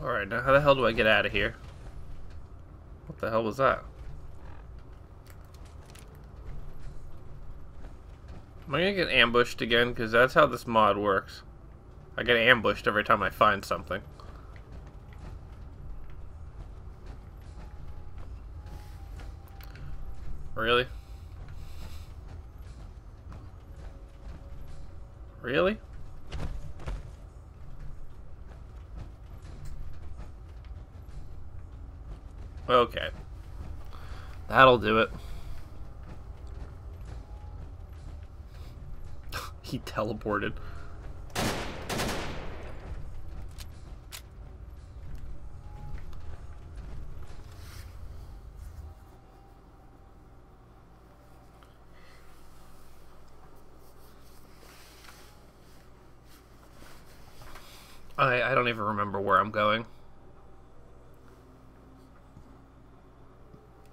Alright, now how the hell do I get out of here? What the hell was that? Am I gonna get ambushed again? Because that's how this mod works. I get ambushed every time I find something. Really? Really? Okay. That'll do it. He teleported. I don't even remember where I'm going.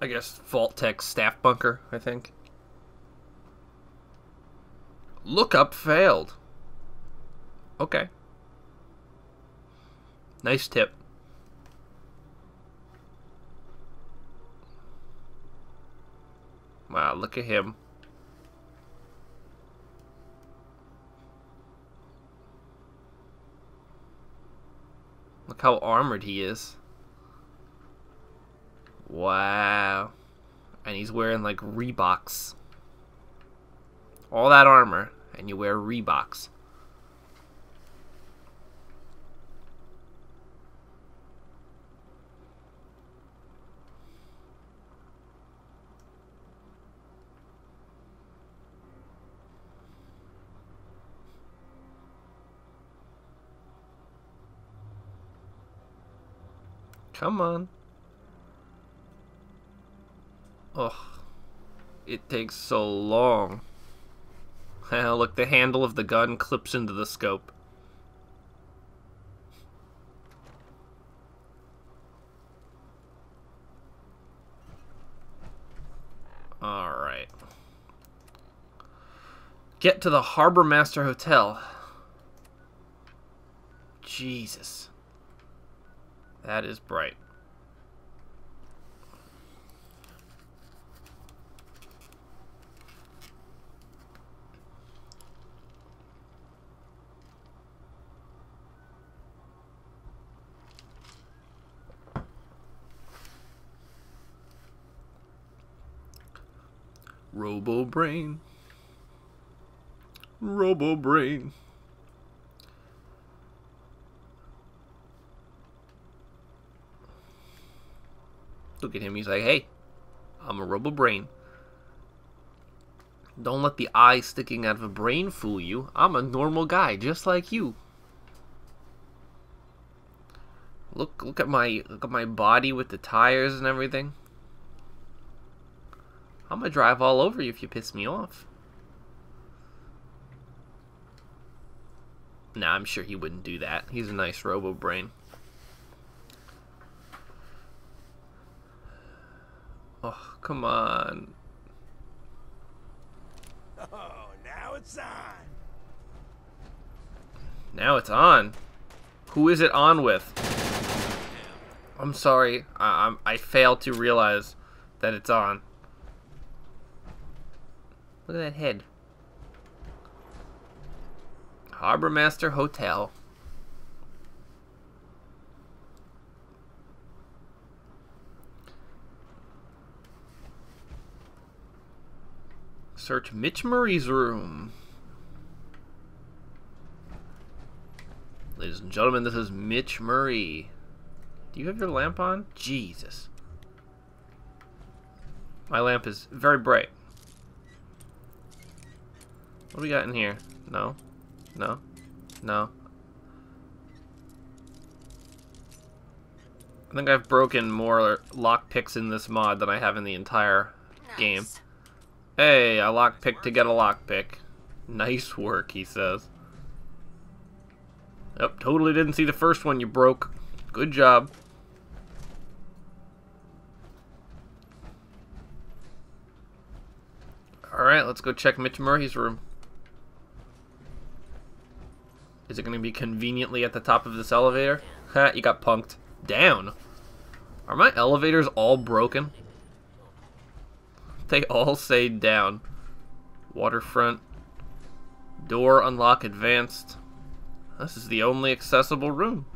I guess Vault-Tec staff bunker, I think. Lookup failed. Okay. Nice tip. Wow, look at him. Look how armored he is. Wow. And he's wearing like Reeboks. All that armor, and you wear Reeboks. Come on. Ugh. It takes so long. Look, the handle of the gun clips into the scope. Alright. Get to the Harbormaster Hotel. Jesus. That is bright. Robo-brain. Robo-brain. Look at him, he's like, hey, I'm a robo-brain. Don't let the eye sticking out of a brain fool you. I'm a normal guy, just like you. Look at my body with the tires and everything. I'm gonna drive all over you if you piss me off. Nah, I'm sure he wouldn't do that. He's a nice robo-brain. Oh, come on. Oh, now it's on. Now it's on. Who is it on with? I'm sorry. I failed to realize that it's on. Look at that head. Harbormaster Hotel. Search Mitch Murray's room. Ladies and gentlemen, this is Mitch Murray. Do you have your lamp on? Jesus. My lamp is very bright. What do we got in here? No. No. No. I think I've broken more lockpicks in this mod than I have in the entire game. Hey, a lockpick to get a lockpick. Nice work, he says. Yep, totally didn't see the first one you broke. Good job. Alright, let's go check Mitch Murray's room. Is it going to be conveniently at the top of this elevator? Ha, you got punked. Down. Are my elevators all broken? They all say down. Waterfront. Door unlock advanced. This is the only accessible room.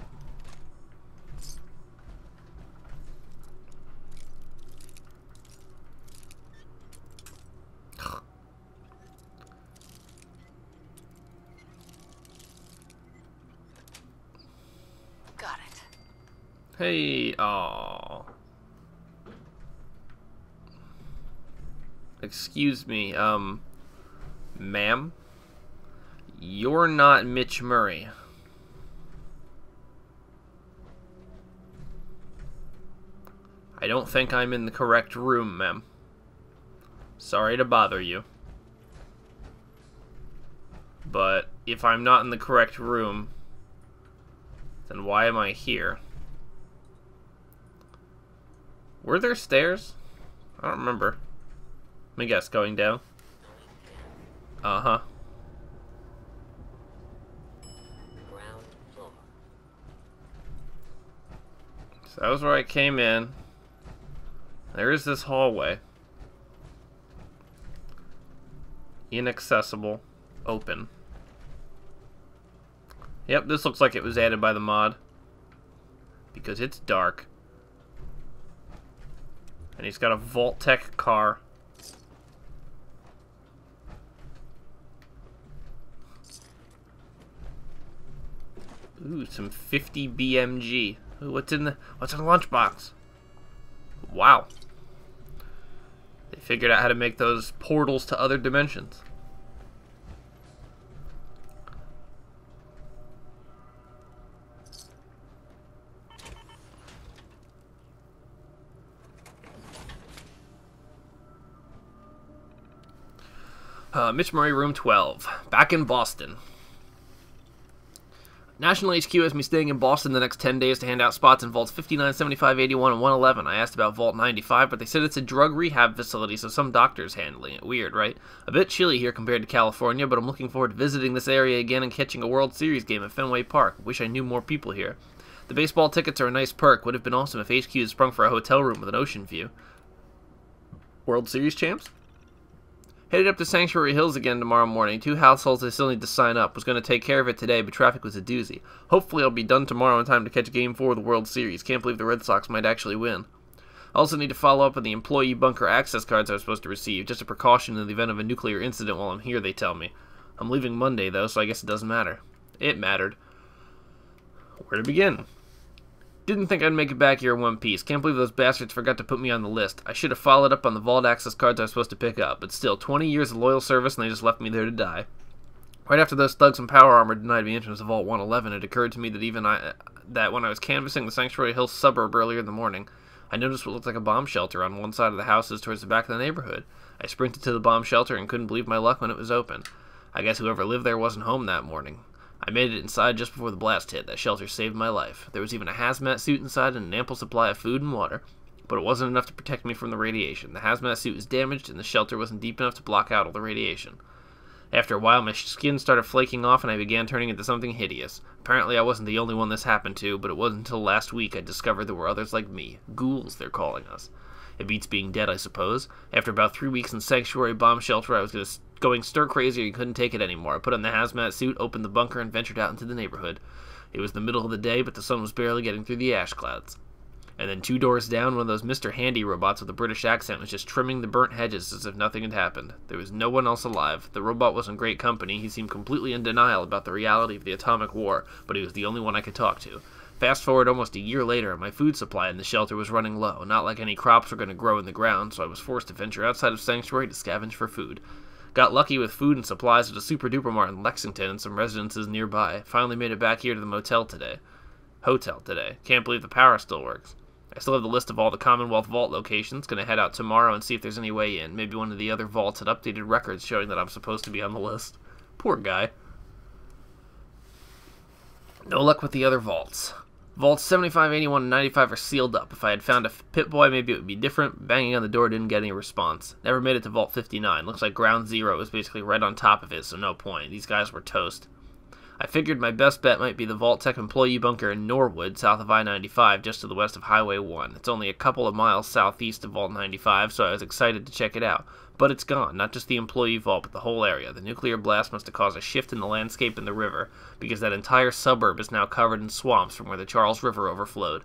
Got it. Hey, aw. Excuse me, ma'am? You're not Mitch Murray. I don't think I'm in the correct room, ma'am. Sorry to bother you. But if I'm not in the correct room, then why am I here? Were there stairs? I don't remember. Let me guess, going down? Uh-huh. Ground floor. So that was where I came in. There is this hallway. Inaccessible. Open. Yep, this looks like it was added by the mod. Because it's dark. And he's got a Vault-Tec car. Ooh, some 50 BMG. Ooh, what's in the lunchbox? Wow. They figured out how to make those portals to other dimensions. Mitch Murray, room 12. Back in Boston. National HQ has me staying in Boston the next 10 days to hand out spots in Vaults 59, 75, 81, and 111. I asked about Vault 95, but they said it's a drug rehab facility, so some doctor's handling it. Weird, right? A bit chilly here compared to California, but I'm looking forward to visiting this area again and catching a World Series game at Fenway Park. Wish I knew more people here. The baseball tickets are a nice perk. Would have been awesome if HQ had sprung for a hotel room with an ocean view. World Series champs? Headed up to Sanctuary Hills again tomorrow morning. 2 households I still need to sign up. Was going to take care of it today, but traffic was a doozy. Hopefully I'll be done tomorrow in time to catch Game 4 of the World Series. Can't believe the Red Sox might actually win. I also need to follow up on the employee bunker access cards I was supposed to receive. Just a precaution in the event of a nuclear incident while I'm here, they tell me. I'm leaving Monday, though, so I guess it doesn't matter. It mattered. Where to begin? Didn't think I'd make it back here in one piece. Can't believe those bastards forgot to put me on the list. I should have followed up on the vault access cards I was supposed to pick up, but still, 20 years of loyal service and they just left me there to die. Right after those thugs in power armor denied me entrance to Vault 111, it occurred to me that when I was canvassing the Sanctuary Hills suburb earlier in the morning, I noticed what looked like a bomb shelter on one side of the houses towards the back of the neighborhood. I sprinted to the bomb shelter and couldn't believe my luck when it was open. I guess whoever lived there wasn't home that morning. I made it inside just before the blast hit. That shelter saved my life. There was even a hazmat suit inside and an ample supply of food and water. But it wasn't enough to protect me from the radiation. The hazmat suit was damaged and the shelter wasn't deep enough to block out all the radiation. After a while, my skin started flaking off and I began turning into something hideous. Apparently I wasn't the only one this happened to, but it wasn't until last week I discovered there were others like me. Ghouls, they're calling us. It beats being dead, I suppose. After about 3 weeks in Sanctuary Bomb Shelter, I was going stir-crazy and couldn't take it anymore. I put on the hazmat suit, opened the bunker, and ventured out into the neighborhood. It was the middle of the day, but the sun was barely getting through the ash clouds. And then 2 doors down, one of those Mr. Handy robots with a British accent was just trimming the burnt hedges as if nothing had happened. There was no one else alive. The robot wasn't great company. He seemed completely in denial about the reality of the atomic war, but he was the only one I could talk to. Fast forward almost a year later, my food supply in the shelter was running low. Not like any crops were going to grow in the ground, so I was forced to venture outside of Sanctuary to scavenge for food. Got lucky with food and supplies at a super-duper mart in Lexington and some residences nearby. Finally made it back here to the hotel today. Can't believe the power still works. I still have the list of all the Commonwealth Vault locations. Gonna head out tomorrow and see if there's any way in. Maybe one of the other vaults had updated records showing that I'm supposed to be on the list. Poor guy. No luck with the other vaults. Vaults 75, 81, and 95 are sealed up. If I had found a Pip-Boy, maybe it would be different. Banging on the door didn't get any response. Never made it to Vault 59. Looks like Ground Zero was basically right on top of it, so no point. These guys were toast. I figured my best bet might be the Vault-Tec employee bunker in Norwood, south of I-95, just to the west of Highway 1. It's only a couple of miles southeast of Vault 95, so I was excited to check it out. But it's gone, not just the employee vault, but the whole area. The nuclear blast must have caused a shift in the landscape and the river, because that entire suburb is now covered in swamps from where the Charles River overflowed.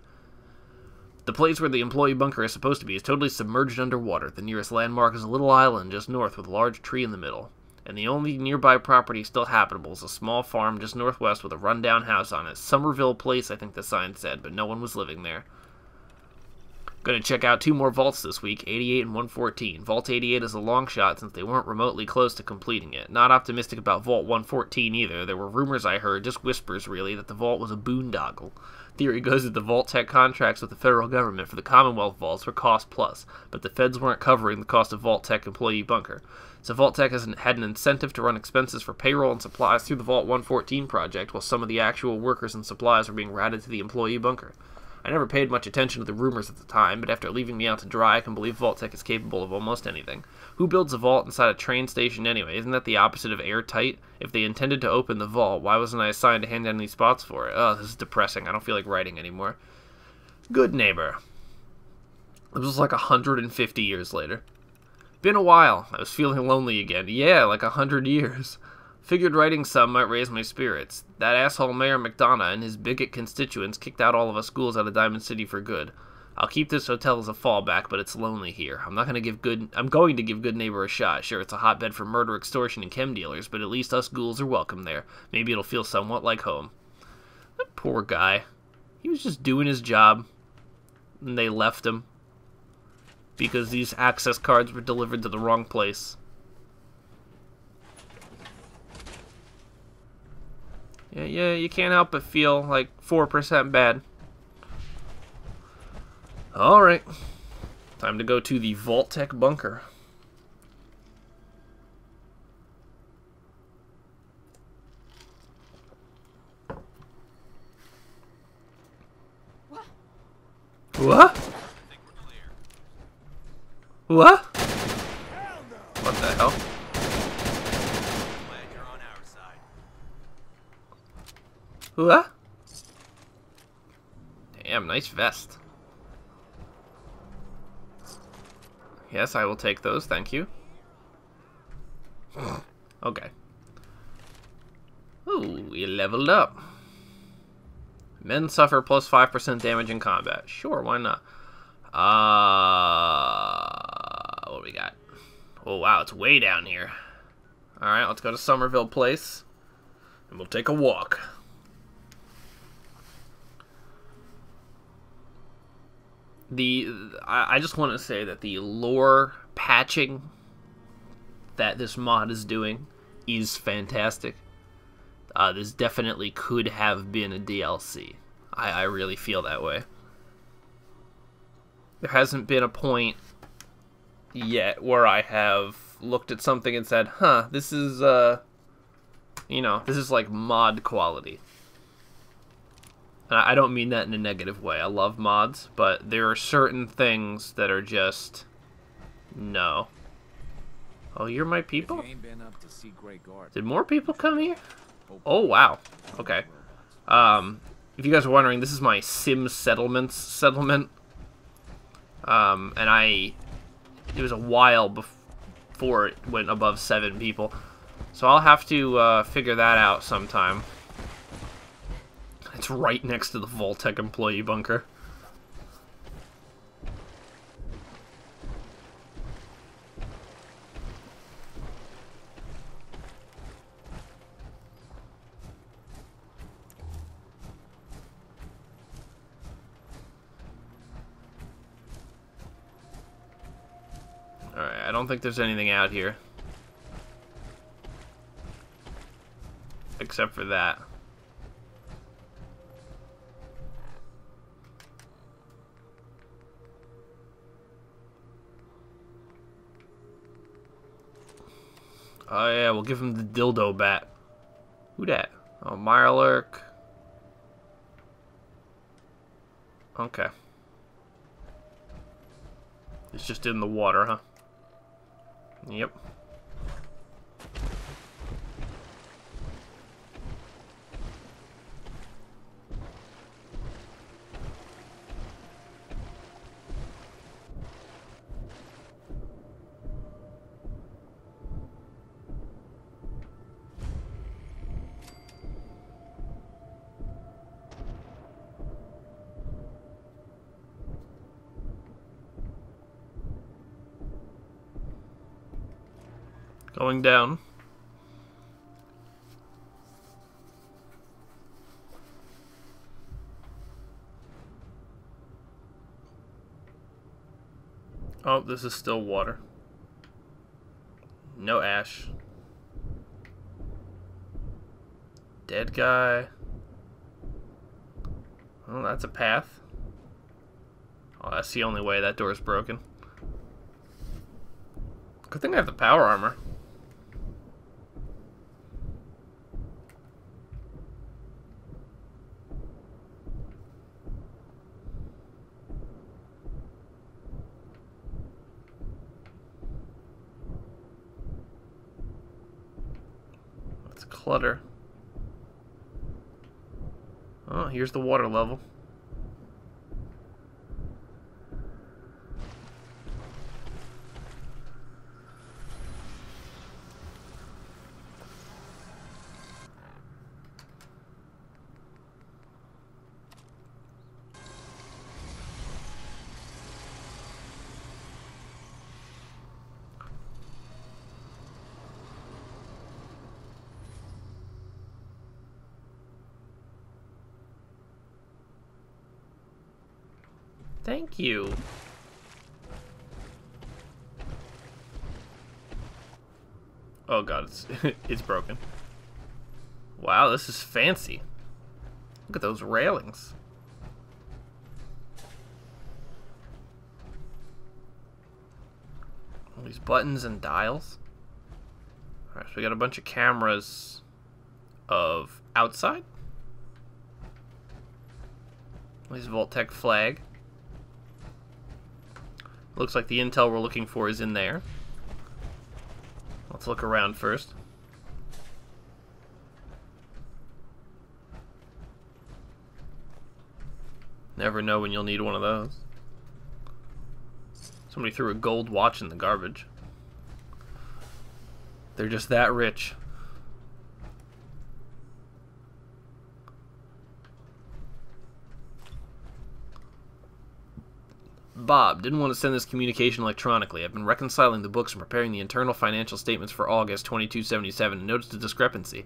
The place where the employee bunker is supposed to be is totally submerged underwater. The nearest landmark is a little island just north with a large tree in the middle. And the only nearby property still habitable is a small farm just northwest with a rundown house on it. Somerville Place, I think the sign said, but no one was living there. Gonna check out 2 more vaults this week, 88 and 114. Vault 88 is a long shot since they weren't remotely close to completing it. Not optimistic about Vault 114 either. There were rumors I heard, just whispers really, that the vault was a boondoggle. Theory goes that the Vault-Tec contracts with the federal government for the Commonwealth vaults were cost plus, but the feds weren't covering the cost of Vault-Tec employee bunker. So Vault-Tec had an incentive to run expenses for payroll and supplies through the Vault 114 project, while some of the actual workers and supplies were being routed to the employee bunker. I never paid much attention to the rumors at the time, but after leaving me out to dry, I can believe Vault-Tec is capable of almost anything. Who builds a vault inside a train station anyway? Isn't that the opposite of airtight? If they intended to open the vault, why wasn't I assigned to hand down any spots for it? Oh, this is depressing. I don't feel like writing anymore. Good neighbor. It was like 150 years later. Been a while. I was feeling lonely again. Yeah, like 100 years. Figured writing some might raise my spirits. That asshole Mayor McDonough and his bigot constituents kicked out all of us schools out of Diamond City for good. I'll keep this hotel as a fallback, but it's lonely here. I'm going to give Good Neighbor a shot. Sure, it's a hotbed for murder, extortion, and chem dealers, but at least us ghouls are welcome there. Maybe it'll feel somewhat like home. That poor guy. He was just doing his job, and they left him because these access cards were delivered to the wrong place. Yeah, you can't help but feel like 4% bad. Alright. Time to go to the Vault-Tec bunker. What? What? What the hell? What? Damn, nice vest. Yes, I will take those, thank you. Okay. Ooh, we leveled up. Men suffer plus 5% damage in combat. Sure, why not? What do we got? Oh, wow, it's way down here. Alright, let's go to Somerville Place. And we'll take a walk. I just want to say that the lore patching that this mod is doing is fantastic. This definitely could have been a DLC. I really feel that way. There hasn't been a point yet where I have looked at something and said, huh, this is, you know, this is like mod quality. And I don't mean that in a negative way. I love mods, but there are certain things that are just, no. Oh, you're my people? Did more people come here? Oh, wow. Okay. If you guys are wondering, this is my Sim settlement. And it was a while before it went above 7 people. So I'll have to figure that out sometime. It's right next to the Vault-Tec employee bunker. Alright, I don't think there's anything out here. Except for that. Oh yeah, we'll give him the dildo bat. Who dat? Oh, Mirelurk. Okay. It's just in the water, huh? Yep. Going down. Oh, this is still water. No ash. Dead guy. Oh, that's a path. Oh, that's the only way. That door's broken. Good thing I have the power armor. That's clutter. Oh, here's the water level. Thank you. Oh god, it's it's broken. Wow, this is fancy. Look at those railings. All these buttons and dials. Alright, so we got a bunch of cameras of outside. This Vault-Tec flag. Looks like the intel we're looking for is in there. Let's look around first. Never know when you'll need one of those. Somebody threw a gold watch in the garbage. They're just that rich. Bob, didn't want to send this communication electronically. I've been reconciling the books and preparing the internal financial statements for August 2277 and noticed a discrepancy.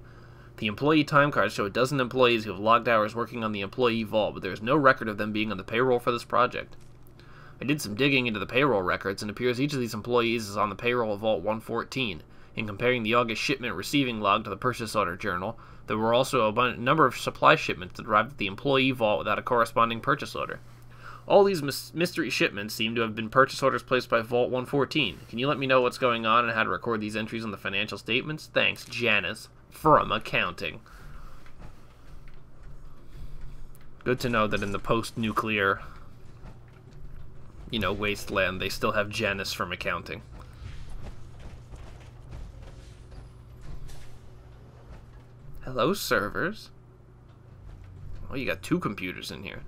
The employee time cards show a dozen employees who have logged hours working on the employee vault, but there is no record of them being on the payroll for this project. I did some digging into the payroll records, and it appears each of these employees is on the payroll of Vault 114. In comparing the August shipment receiving log to the purchase order journal, there were also a number of supply shipments that arrived at the employee vault without a corresponding purchase order. All these mystery shipments seem to have been purchase orders placed by Vault 114. Can you let me know what's going on and how to record these entries on the financial statements? Thanks, Janice, from accounting. Good to know that in the post-nuclear, Wasteland, they still have Janice from accounting. Hello, servers. Oh, you got 2 computers in here.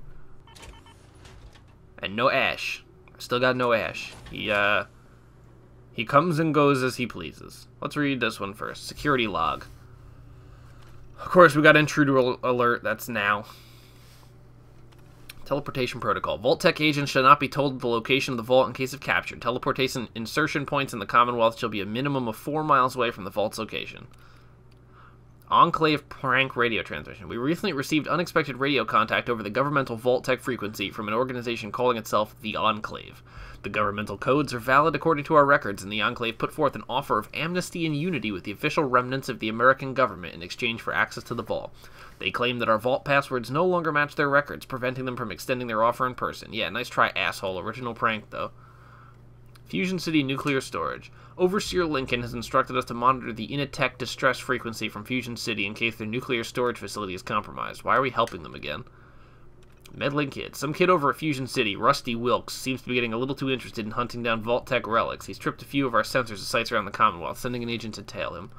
And no Ash. Still got no Ash. He comes and goes as he pleases. Let's read this one first. Security log. Of course, we got intruder alert. That's now. Teleportation protocol. Vault-Tec agents shall not be told the location of the vault in case of capture. Teleportation insertion points in the Commonwealth shall be a minimum of 4 miles away from the vault's location. Enclave prank radio transmission. We recently received unexpected radio contact over the governmental Vault-Tec frequency from an organization calling itself the Enclave. The governmental codes are valid according to our records, and the Enclave put forth an offer of amnesty and unity with the official remnants of the American government in exchange for access to the vault. They claim that our vault passwords no longer match their records, preventing them from extending their offer in person. Yeah, nice try, asshole. Original prank, though. Fusion City Nuclear Storage. Overseer Lincoln has instructed us to monitor the Initech distress frequency from Fusion City in case their nuclear storage facility is compromised. Why are we helping them again? Meddling kid. Some kid over at Fusion City, Rusty Wilkes, seems to be getting a little too interested in hunting down Vault-Tec relics. He's tripped a few of our sensors to sites around the Commonwealth, sending an agent to tail him.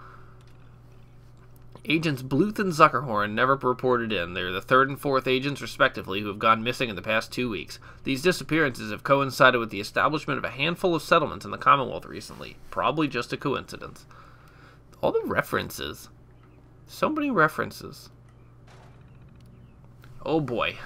Agents Bluth and Zuckerhorn never reported in. They're the 3rd and 4th agents, respectively, who have gone missing in the past 2 weeks. These disappearances have coincided with the establishment of a handful of settlements in the Commonwealth recently. Probably just a coincidence. All the references. So many references. Oh boy.